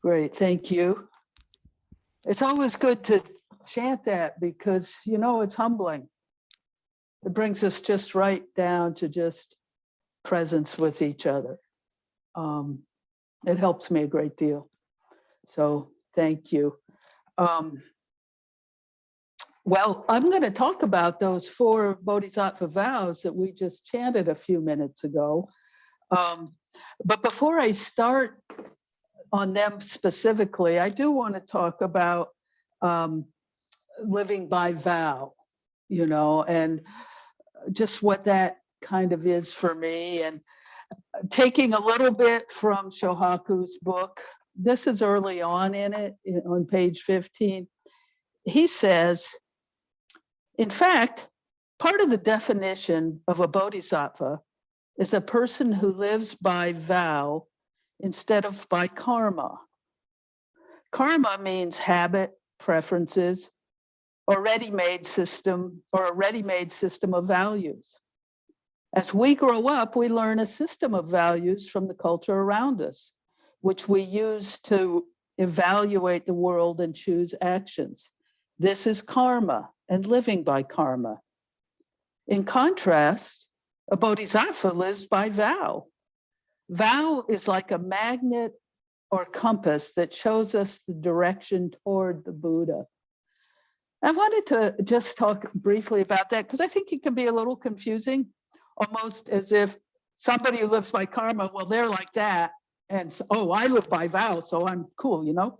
Great, thank you. It's always good to chant that because, you know, it's humbling. It brings us just right down to just presence with each other. It helps me a great deal. So thank you. Well, I'm going to talk about those 4 Bodhisattva vows that we just chanted a few minutes ago. But before I start on them specifically, I do want to talk about living by vow, you know, and just what that kind of is for me. And taking a little bit from Shohaku's book, this is early on in it, on page 15. He says, in fact, part of the definition of a bodhisattva is a person who lives by vow instead of by karma. Karma means habit, preferences, or ready-made system, or a ready-made system of values. As we grow up, we learn a system of values from the culture around us, which we use to evaluate the world and choose actions. This is karma and living by karma. In contrast, a bodhisattva lives by vow. Vow is like a magnet or compass that shows us the direction toward the Buddha. I wanted to just talk briefly about that because I think it can be a little confusing, almost as if somebody who lives by karma, well, they're like that. And so, oh, I live by vow, so I'm cool, you know?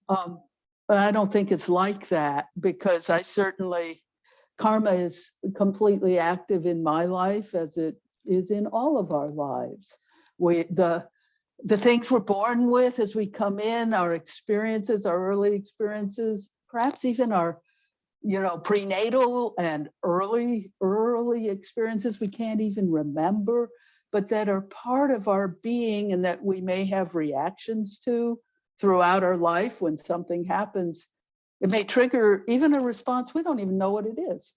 But I don't think it's like that because I certainly, karma is completely active in my life as it is in all of our lives. The things we're born with as we come in, our experiences, our early experiences, perhaps even our, you know, prenatal and early experiences we can't even remember, but that are part of our being and that we may have reactions to throughout our life. When something happens, it may trigger even a response we don't even know what it is.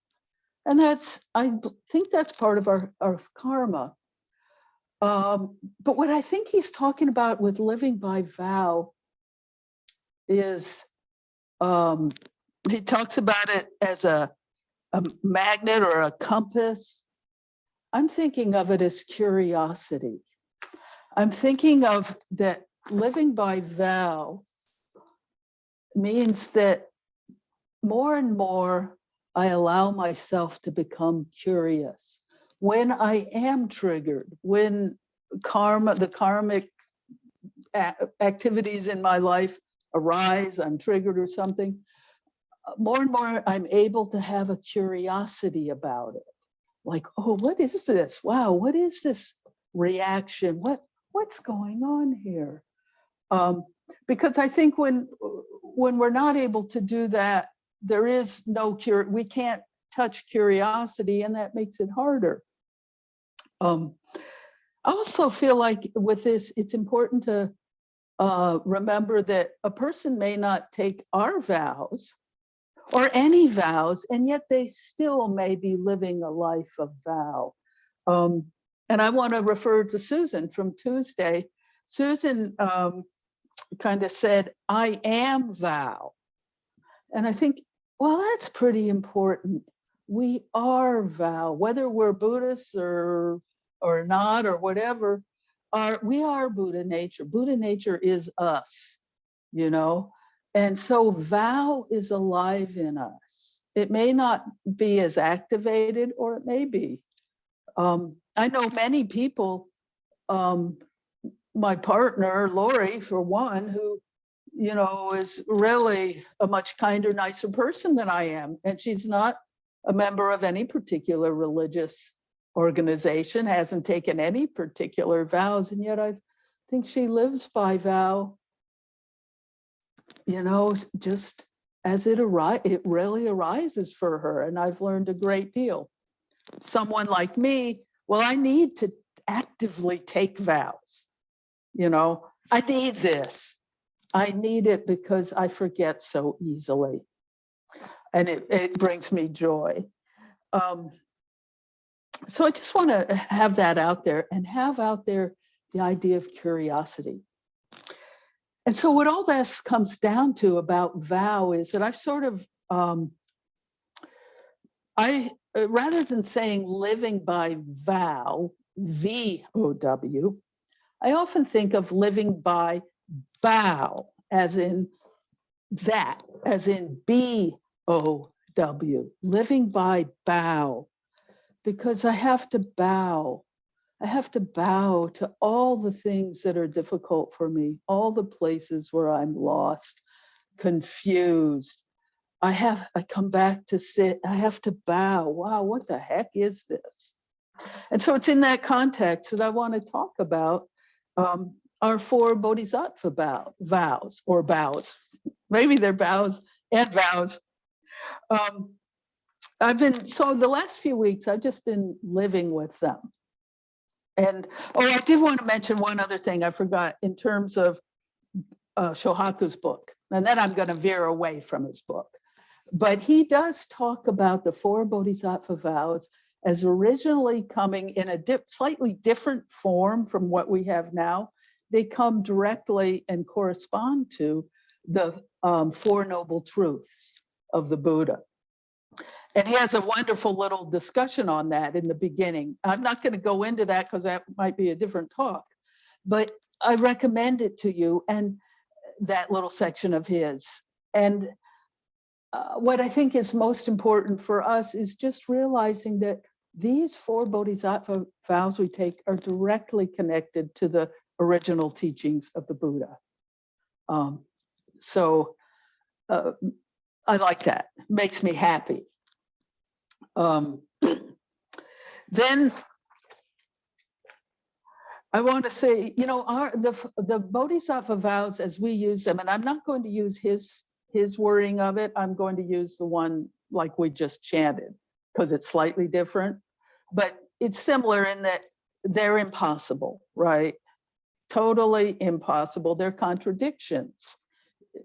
And that's, I think that's part of our karma. But what I think he's talking about with living by vow is, he talks about it as a magnet or a compass. I'm thinking of it as curiosity. I'm thinking of that living by vow means that more and more I allow myself to become curious. When I am triggered, when the karmic activities in my life arise, I'm triggered or something, more and more I'm able to have a curiosity about it. Like, oh, what is this? Wow, what is this reaction? What's going on here? Because I think when we're not able to do that, there is no we can't touch curiosity, and that makes it harder. I also feel like with this, it's important to remember that a person may not take our vows or any vows, and yet they still may be living a life of vow. And I want to refer to Susan from Tuesday. Susan kind of said, I am vow. And I think, well, that's pretty important. We are vow, whether we're Buddhists or not or whatever, we are Buddha nature. Buddha nature is us, you know? And so vow is alive in us. It may not be as activated, or it may be. I know many people, my partner, Lori, for one, who, you know, is really a much kinder, nicer person than I am. And she's not a member of any particular religious organization, hasn't taken any particular vows. And yet I think she lives by vow, you know, just as it really arises for her. And I've learned a great deal. Someone like me, well, I need to actively take vows. You know, I need this. I need it because I forget so easily. And it brings me joy. So I just want to have that out there and have out there the idea of curiosity. And so what all this comes down to about vow is that I've sort of, rather than saying living by vow, V-O-W, I often think of living by bow, as in that, as in B-O-W, living by bow, because I have to bow. I have to bow to all the things that are difficult for me, all the places where I'm lost, confused. I come back to sit, I have to bow. Wow, what the heck is this? And so it's in that context that I want to talk about our 4 Bodhisattva vows, or bows. Maybe they're bows and vows. So the last few weeks, I've just been living with them. And, I did want to mention one other thing I forgot in terms of Shohaku's book. And then I'm going to veer away from his book. But he does talk about the 4 Bodhisattva vows as originally coming in a slightly different form from what we have now. They come directly and correspond to the 4 Noble Truths of the Buddha. And he has a wonderful little discussion on that in the beginning. I'm not going to go into that because that might be a different talk, but I recommend it to you, and that little section of his. And what I think is most important for us is just realizing that these 4 Bodhisattva vows we take are directly connected to the original teachings of the Buddha. So I like that. Makes me happy. Then I want to say, the Bodhisattva vows as we use them, and I'm not going to use his wording of it. I'm going to use the one like we just chanted because it's slightly different, but it's similar in that they're impossible, right? Totally impossible. They're contradictions.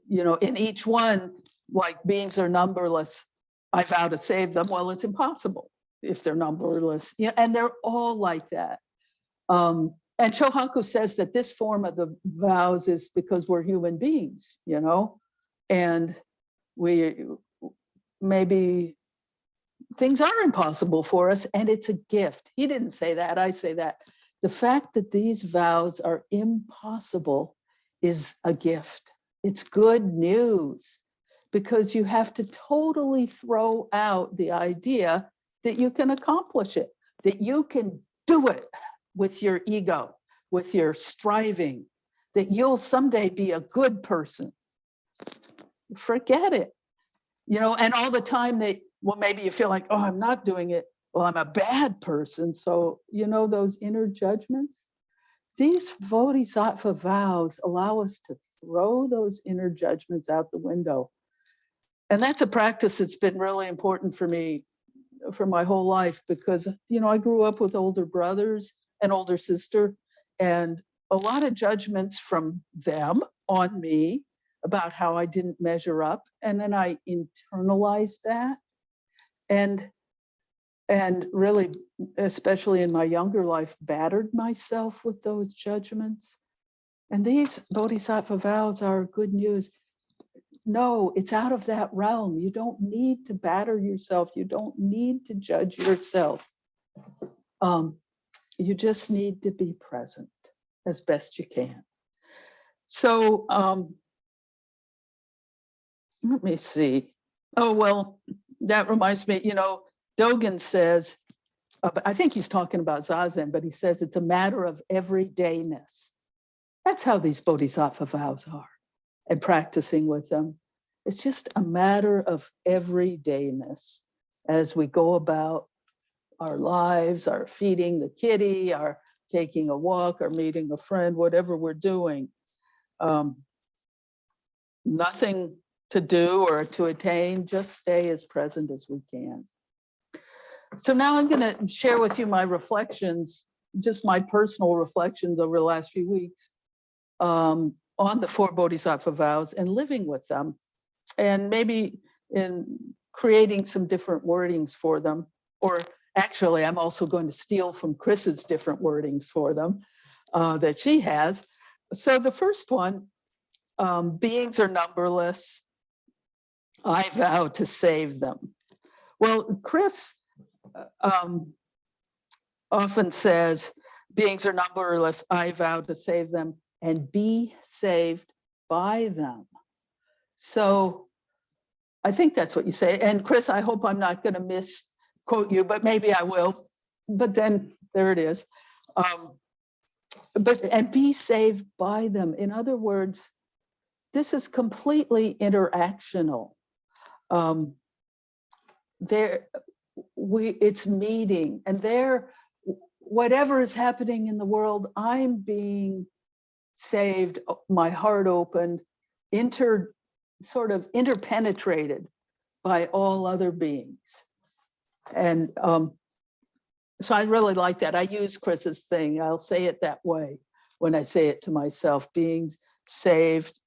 In each one, like beings are numberless, I vow to save them. Well, it's impossible if they're numberless. And they're all like that. And Shohaku says that this form of the vows is because we're human beings, and maybe things are impossible for us, and it's a gift. He didn't say that, I say that. The fact that these vows are impossible is a gift. It's good news, because you have to totally throw out the idea that you can accomplish it, that you can do it with your ego, with your striving, that you'll someday be a good person. Forget it. And all the time maybe you feel like, oh, I'm not doing it. Well, I'm a bad person. So, those inner judgments, these Bodhisattva vows allow us to throw those inner judgments out the window. And that's a practice that's been really important for me for my whole life, because, I grew up with older brothers and older sister, and a lot of judgments from them on me about how I didn't measure up. And then I internalized that. And really, especially in my younger life, battered myself with those judgments. And these Bodhisattva vows are good news. No, it's out of that realm. You don't need to batter yourself. You don't need to judge yourself. You just need to be present as best you can. So let me see. Oh, well, that reminds me, Dogen says, I think he's talking about Zazen, but he says it's a matter of everydayness. That's how these Bodhisattva vows are, and practicing with them. It's just a matter of everydayness as we go about our lives, our feeding the kitty, our taking a walk, or meeting a friend, whatever we're doing. Nothing to do or to attain, just stay as present as we can. So now I'm going to share with you my reflections, just my personal reflections over the last few weeks on the 4 Bodhisattva vows and living with them, and maybe in creating some different wordings for them. Or actually, I'm also going to steal from Chris's different wordings for them that she has. So the first one beings are numberless. I vow to save them. Well, Chris often says, beings are numberless. I vow to save them and be saved by them. So I think that's what you say. And Chris, I hope I'm not going to misquote you, but maybe I will. But then there it is. And be saved by them. In other words, this is completely interactional. It's meeting, and there, whatever is happening in the world, I'm being saved, my heart opened, sort of interpenetrated by all other beings. And so I really like that. I use Chris's thing. I'll say it that way when I say it to myself. Beings saved,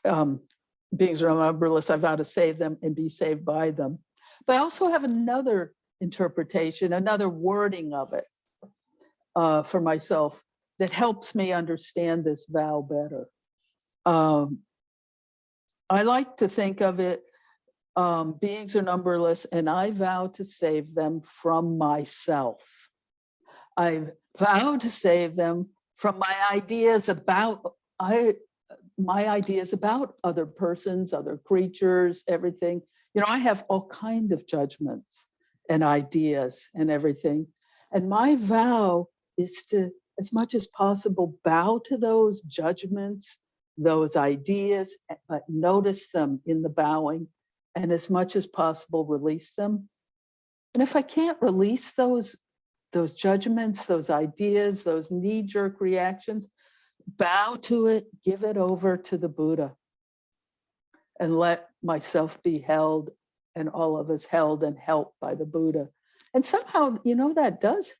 beings are numberless. I vow to save them and be saved by them. But I also have another interpretation, another wording of it for myself that helps me understand this vow better. I like to think of it, beings are numberless, and I vow to save them from myself. I vow to save them from my ideas about other persons, other creatures, everything. You know, I have all kinds of judgments and ideas and everything. And my vow is to, as much as possible, bow to those judgments, those ideas, but notice them in the bowing, and as much as possible, release them. And if I can't release those judgments, those ideas, those knee-jerk reactions, bow to it, give it over to the Buddha, and let myself be held, and all of us held and helped by the Buddha. And somehow, you know, that does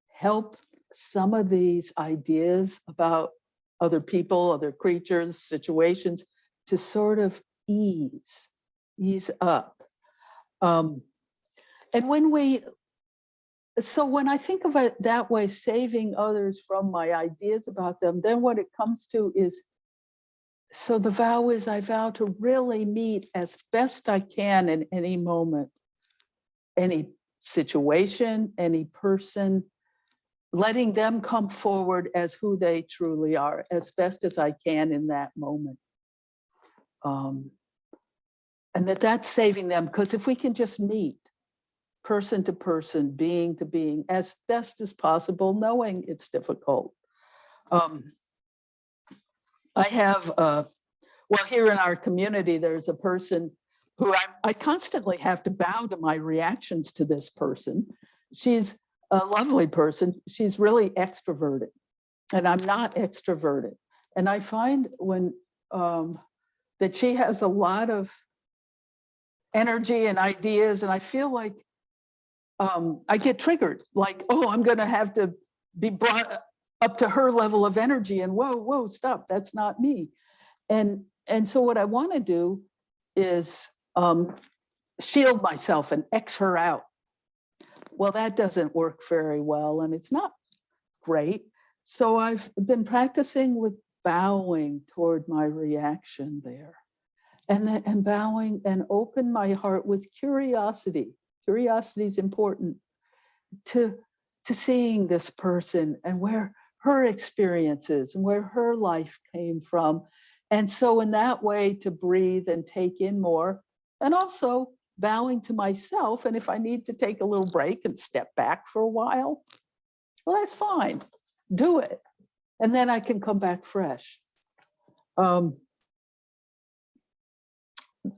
help some of these ideas about other people, other creatures, situations, to sort of ease up. And when I think of it that way, saving others from my ideas about them, then what it comes to is, so the vow is, I vow to really meet as best I can in any moment, any situation, any person, letting them come forward as who they truly are, as best as I can in that moment. And that's saving them, because if we can just meet person to person, being to being, as best as possible, knowing it's difficult. I have, well, here in our community, there's a person who I constantly have to bow to my reactions to this person. She's a lovely person. She's really extroverted, and I'm not extroverted. And I find when that she has a lot of energy and ideas, and I feel like I get triggered, like, oh, I'm going to have to be brought up to her level of energy, and whoa, stop, that's not me. And so what I want to do is shield myself and X her out. Well, that doesn't work very well, and it's not great. So I've been practicing with bowing toward my reaction there, and bowing and open my heart with curiosity. Curiosity is important to seeing this person and where her experience is and where her life came from. And so in that way, to breathe and take in more, and also bowing to myself. And if I need to take a little break and step back for a while, well, that's fine, do it. And then I can come back fresh.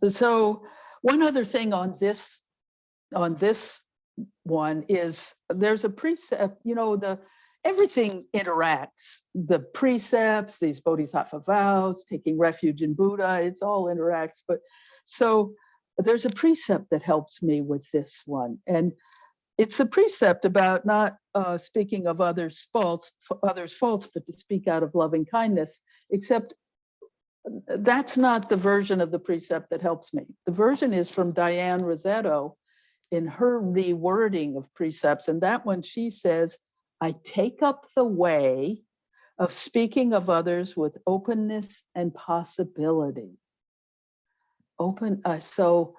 So one other thing on this one is, there's a precept, you know, everything interacts. The precepts, these Bodhisattva vows, taking refuge in Buddha, it's all interacts. But so there's a precept that helps me with this one. And it's a precept about not speaking of others' faults, but to speak out of loving kindness, except that's not the version of the precept that helps me. The version is from Diane Rossetto in her rewording of precepts. And that one, she says, I take up the way of speaking of others with openness and possibility. So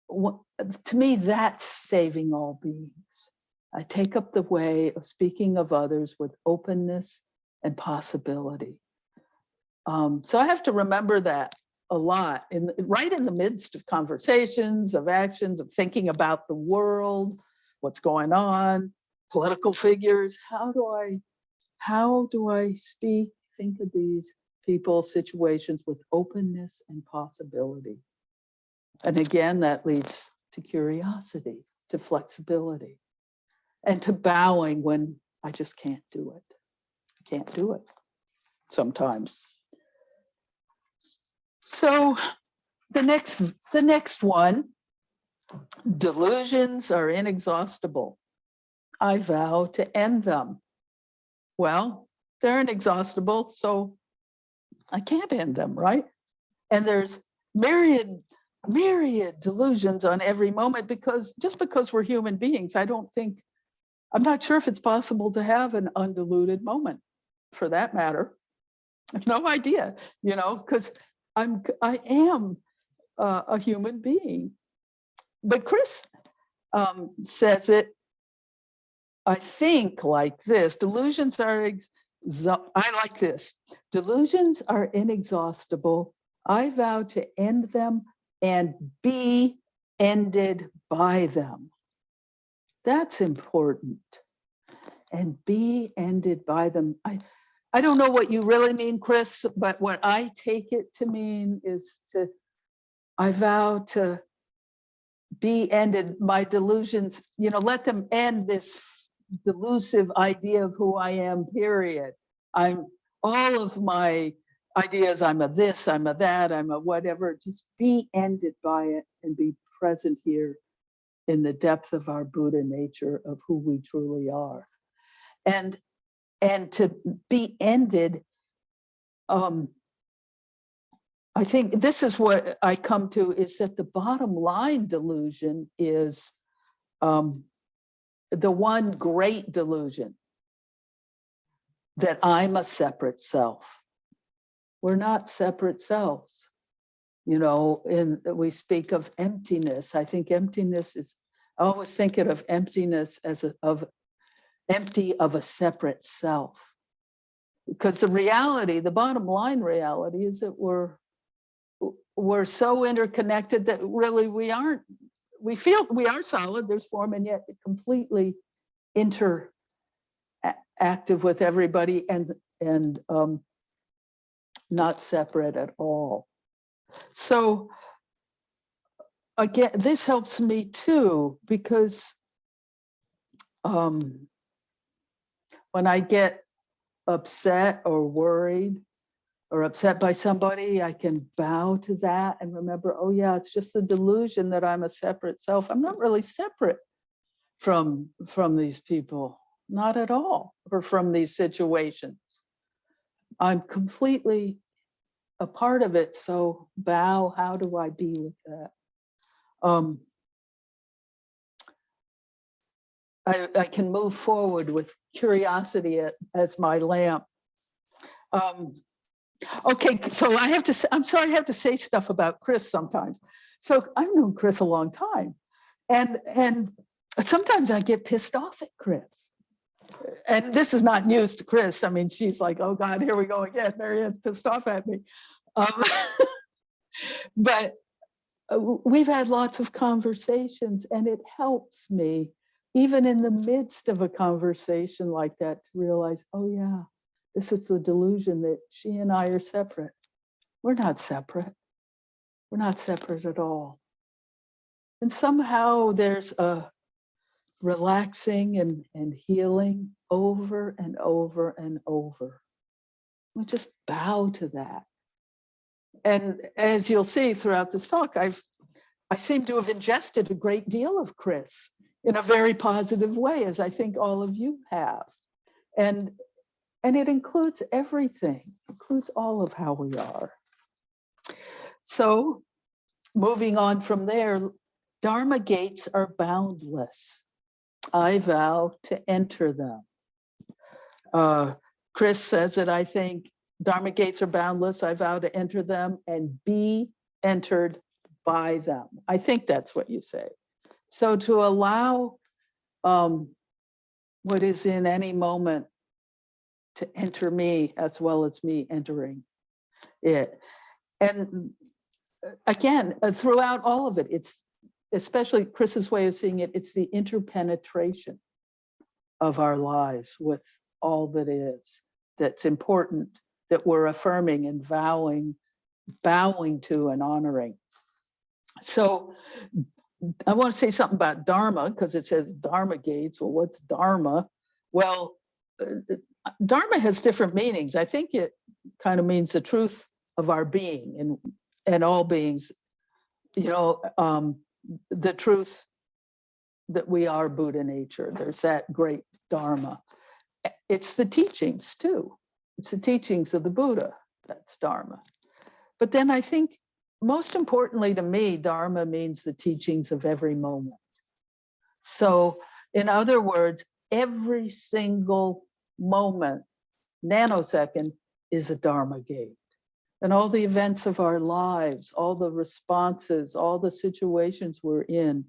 to me, that's saving all beings. I take up the way of speaking of others with openness and possibility. So I have to remember that a lot, right in the midst of conversations, of actions, of thinking about the world, what's going on, political figures. How do I think of these people, situations with openness and possibility? And again, that leads to curiosity, to flexibility, and to bowing when I just can't do it. I can't do it sometimes. So the next one, delusions are inexhaustible. I vow to end them. Well, they're inexhaustible, so I can't end them, right? And there's myriad delusions on every moment, because we're human beings, I'm not sure if it's possible to have an undiluted moment, for that matter. No idea, because I am a human being. But Chris says it, I think, like this: delusions are, I like this. Delusions are inexhaustible. I vow to end them and be ended by them. That's important. And be ended by them. I don't know what you really mean, Chris, but what I take it to mean is I vow to be ended, my delusions, let them end this delusive idea of who I am, period. All of my ideas, I'm a this, I'm a that, I'm a whatever, just be ended by it and be present here in the depth of our Buddha nature of who we truly are. And to be ended, I think this is what I come to, is that the bottom line delusion is the one great delusion, that I'm a separate self. We're not separate selves. We speak of emptiness. I think emptiness I always think of emptiness as empty of a separate self. Because the bottom line reality is that we're so interconnected that really we feel we are solid, there's form, and yet completely interactive with everybody and not separate at all. So again, this helps me too, because when I get upset or worried or upset by somebody, I can bow to that and remember, oh yeah, it's just the delusion that I'm a separate self. I'm not really separate from these people, not at all, or from these situations. I'm completely a part of it. So bow, how do I be with that? I can move forward with curiosity as my lamp. Okay, so I have to say, I'm sorry, I have to say stuff about Chris sometimes. So I've known Chris a long time, and sometimes I get pissed off at Chris. And this is not news to Chris. I mean, she's like, oh God, here we go again. Marianne's pissed off at me. But we've had lots of conversations, and it helps me, even in the midst of a conversation like that, to realize, oh yeah, this is the delusion that she and I are separate. We're not separate. We're not separate at all. And somehow there's a relaxing and healing over and over and over. We just bow to that. And as you'll see throughout this talk, I seem to have ingested a great deal of Chris in a very positive way, as I think all of you have. And it includes everything, includes all of how we are. So moving on from there, Dharma gates are boundless. I vow to enter them. Chris says it, I think, Dharma gates are boundless. I vow to enter them and be entered by them. I think that's what you say. So to allow what is in any moment to enter me as well as me entering it. And again, throughout all of it, it's especially Chris's way of seeing it, it's the interpenetration of our lives with all that is, that's important, that we're affirming and vowing, bowing to and honoring. So I want to say something about Dharma, because it says Dharma gates. Well, what's Dharma? Well, Dharma has different meanings. I think it kind of means the truth of our being and all beings, you know, the truth that we are Buddha nature. There's that great Dharma. It's the teachings too. It's the teachings of the Buddha. That's Dharma. But then I think most importantly to me, Dharma means the teachings of every moment. So in other words, every single moment, nanosecond, is a Dharma gate. And all the events of our lives, all the responses, all the situations we're in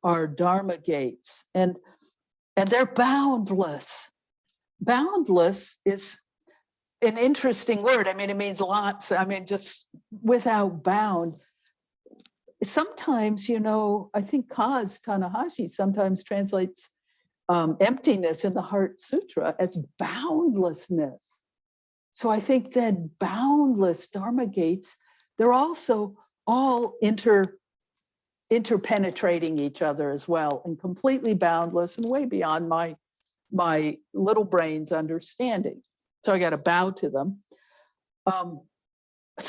are Dharma gates. And they're boundless. Boundless is an interesting word. I mean, it means lots. I mean, just without bound. Sometimes, you know, I think Kaz Tanahashi sometimes translates emptiness in the Heart Sutra as boundlessness. So I think that boundless Dharma gates, they're also all interpenetrating each other as well, and completely boundless and way beyond my little brain's understanding. So I got to bow to them. So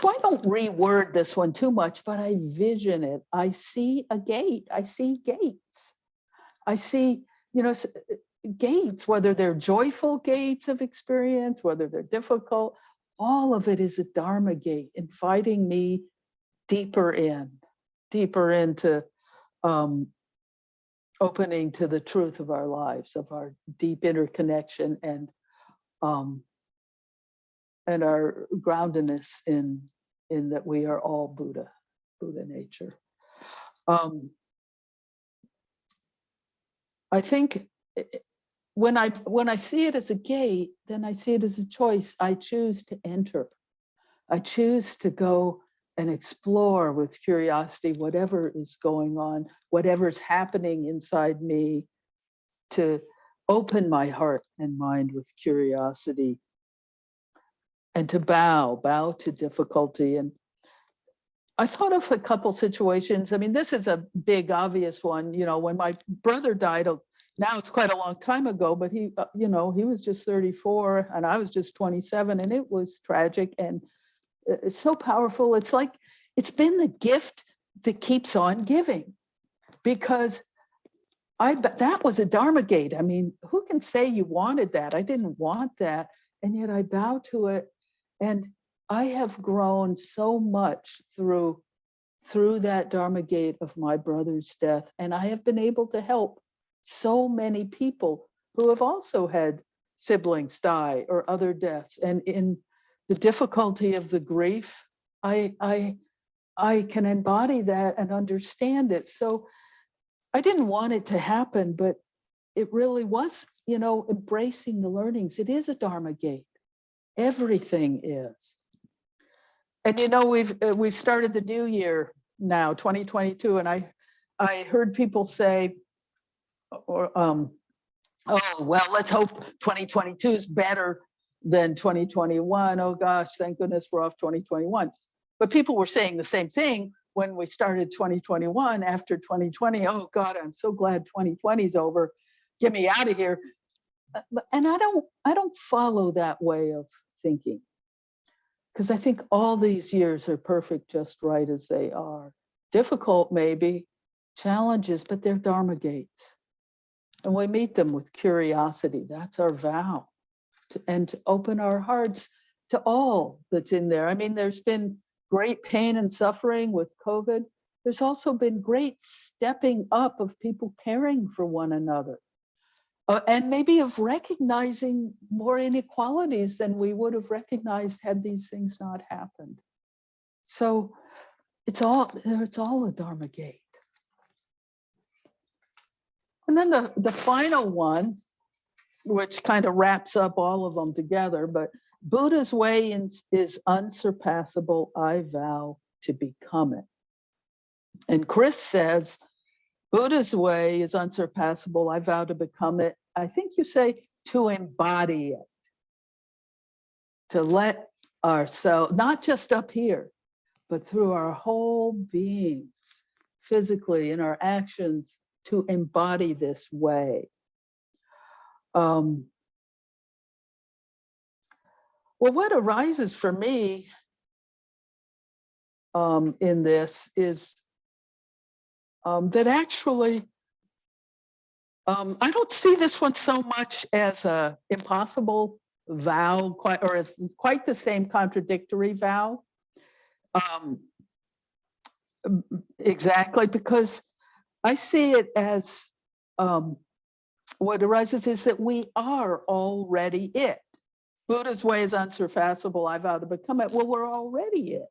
I don't reword this one too much, but I vision it. I see a gate. I see gates. I see, you know, gates, whether they're joyful gates of experience, whether they're difficult, all of it is a Dharma gate, inviting me deeper into opening to the truth of our lives, of our deep interconnection and our groundedness in that we are all Buddha nature. I think when I see it as a gate, then I see it as a choice. I choose to enter. I choose to go and explore with curiosity whatever is going on, whatever's happening inside me, to open my heart and mind with curiosity, and to bow to difficulty. And I thought of a couple situations. I mean, this is a big, obvious one. You know, when my brother died, now it's quite a long time ago, but he, you know, he was just 34 and I was just 27, and it was tragic and it's so powerful. It's like, it's been the gift that keeps on giving, because that was a Dharma gate. I mean, who can say you wanted that? I didn't want that. And yet I bow to it. And I have grown so much through that Dharma gate of my brother's death. And I have been able to help so many people who have also had siblings die or other deaths. And in the difficulty of the grief, I can embody that and understand it. So I didn't want it to happen, but it really was, you know, embracing the learnings. It is a Dharma gate. Everything is. And you know, we've started the new year now, 2022, and I heard people say, or oh well, let's hope 2022 is better than 2021. Oh gosh, thank goodness we're off 2021. But people were saying the same thing when we started 2021 after 2020. Oh God, I'm so glad 2020 is over. Get me out of here. And I don't follow that way of thinking, because I think all these years are perfect just right as they are. Difficult maybe, challenges, but they're Dharma gates. And we meet them with curiosity. That's our vow. And to open our hearts to all that's in there. I mean, there's been great pain and suffering with COVID. There's also been great stepping up of people caring for one another. and maybe of recognizing more inequalities than we would have recognized had these things not happened. So it's all a Dharma Gate. And then the final one, which kind of wraps up all of them together, but Buddha's way is unsurpassable. I vow to become it. And Chris says, Buddha's way is unsurpassable. I vow to become it. I think you say to embody it, to let ourselves, not just up here, but through our whole beings, physically, in our actions, to embody this way. Well, what arises for me in this is that actually, I don't see this one so much as a impossible vow, or as quite the same contradictory vow. Exactly, because I see it as what arises is that we are already it. Buddha's way is unsurpassable. I vow to become it. Well, we're already it.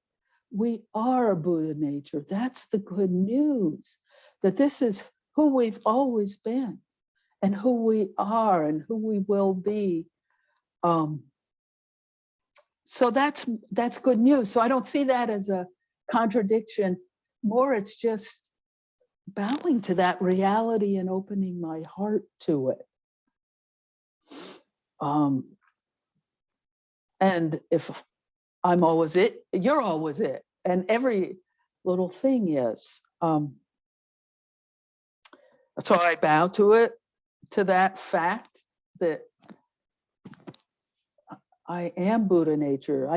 We are Buddha nature. That's the good news, that this is who we've always been and who we are and who we will be. So that's good news. So I don't see that as a contradiction. More, it's just bowing to that reality and opening my heart to it. And if I'm always it, you're always it. And every little thing is. So I bow to it, to that fact that I am Buddha nature.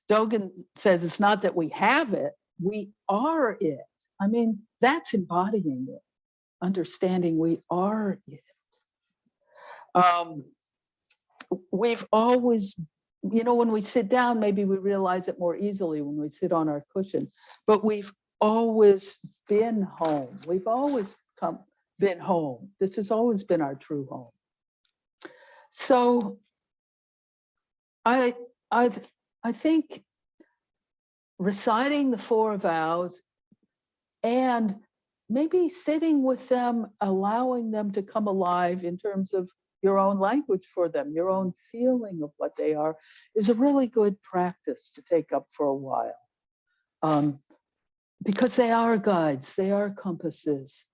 Dogen says it's not that we have it, we are it. I mean, that's embodying it, understanding we are it. We've always, when we sit down, maybe we realize it more easily when we sit on our cushion, but we've always been home. We've always been home. This has always been our true home. So I think reciting the 4 vows and maybe sitting with them, allowing them to come alive in terms of your own language for them, your own feeling of what they are, is a really good practice to take up for a while. Because they are guides, they are compasses,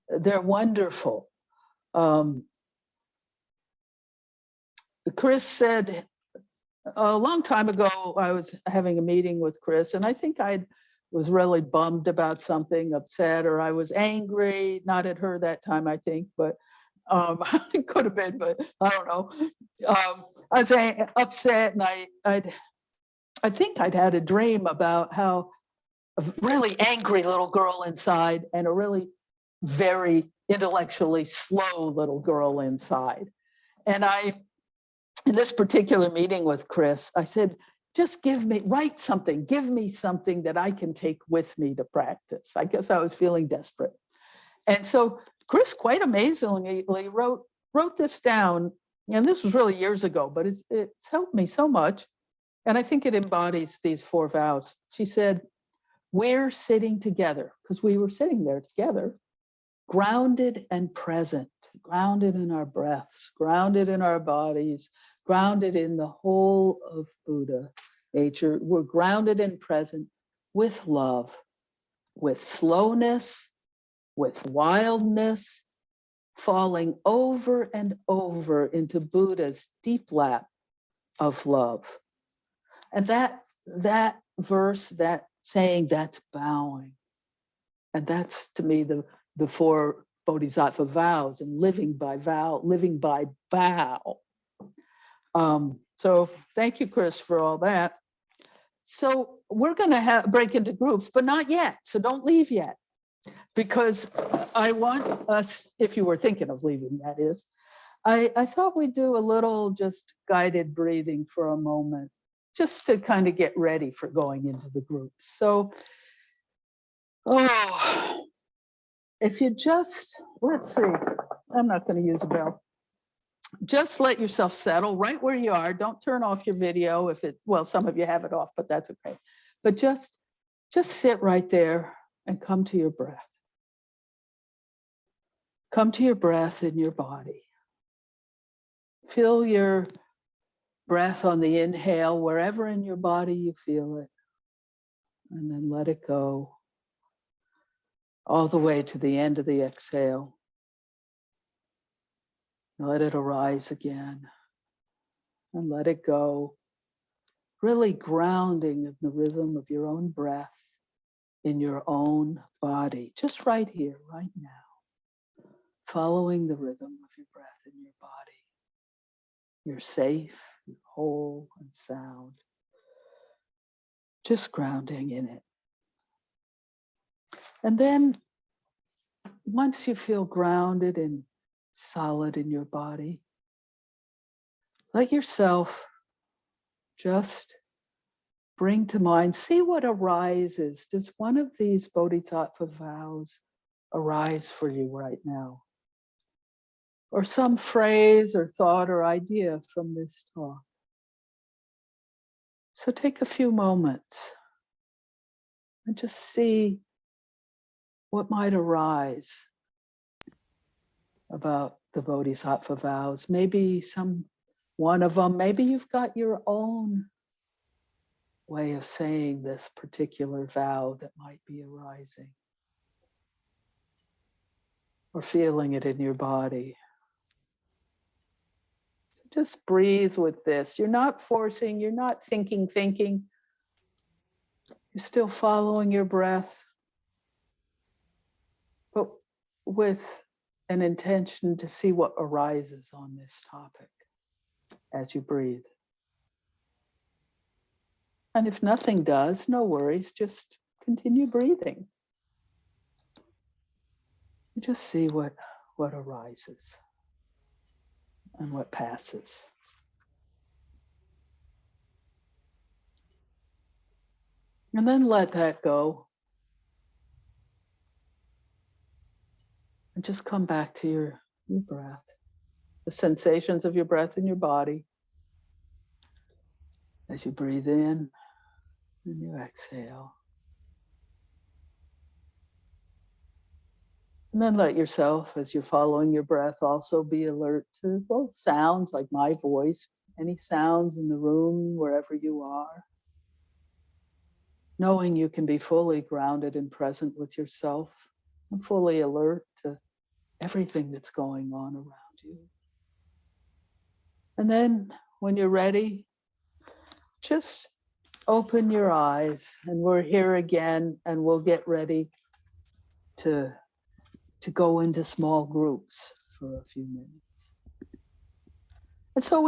they're wonderful. Chris said, a long time ago, I was having a meeting with Chris, and I think I was really bummed about something, upset, or I was angry, not at her that time, I think, but it could have been, but I don't know. I was upset, and I think I'd had a dream about how a really angry little girl inside and a really very intellectually slow little girl inside. And in this particular meeting with Chris, I said, just write something, give me something that I can take with me to practice. I guess I was feeling desperate. And so Chris, quite amazingly, wrote this down. And this was really years ago, but it's helped me so much. And I think it embodies these 4 vows. She said, we're sitting together, because we were sitting there together, grounded and present, grounded in our breaths, grounded in our bodies, grounded in the whole of Buddha nature. We're grounded and present with love, with slowness, with wildness, falling over and over into Buddha's deep lap of love. And that verse, that saying, that's bowing. And that's, to me, the 4 Bodhisattva vows, and living by bow. So thank you, Chris, for all that. So we're going to break into groups, but not yet. So don't leave yet, because I want us, if you were thinking of leaving, that is, I thought we'd do a little just guided breathing for a moment, just to kind of get ready for going into the groups. So, if you just, let's see, I'm not going to use a bell. just let yourself settle right where you are. Don't turn off your video if it's, well, some of you have it off, but that's okay. But just sit right there and come to your breath. Come to your breath in your body. Feel your breath on the inhale, wherever in your body you feel it. And then let it go all the way to the end of the exhale. Let it arise again and let it go. Really grounding in the rhythm of your own breath in your own body, just right here, right now. Following the rhythm of your breath in your body. You're safe, you're whole and sound. Just grounding in it. And then once you feel grounded and solid in your body, let yourself just bring to mind, see what arises. Does one of these Bodhisattva vows arise for you right now? Or some phrase or thought or idea from this talk. So take a few moments and just see what might arise about the Bodhisattva vows. Maybe some one of them, maybe you've got your own way of saying this particular vow that might be arising or feeling it in your body. So just breathe with this. You're not forcing, you're not thinking. You're still following your breath, but with an intention to see what arises on this topic as you breathe. And if nothing does, no worries, just continue breathing. You just see what arises and what passes. And then let that go. And just come back to your breath, the sensations of your breath in your body as you breathe in and you exhale. And then let yourself, as you're following your breath, also be alert to both sounds like my voice, any sounds in the room, wherever you are. Knowing you can be fully grounded and present with yourself and fully alert to everything that's going on around you. And then when you're ready, just open your eyes and we're here again and we'll get ready to go into small groups for a few minutes. And so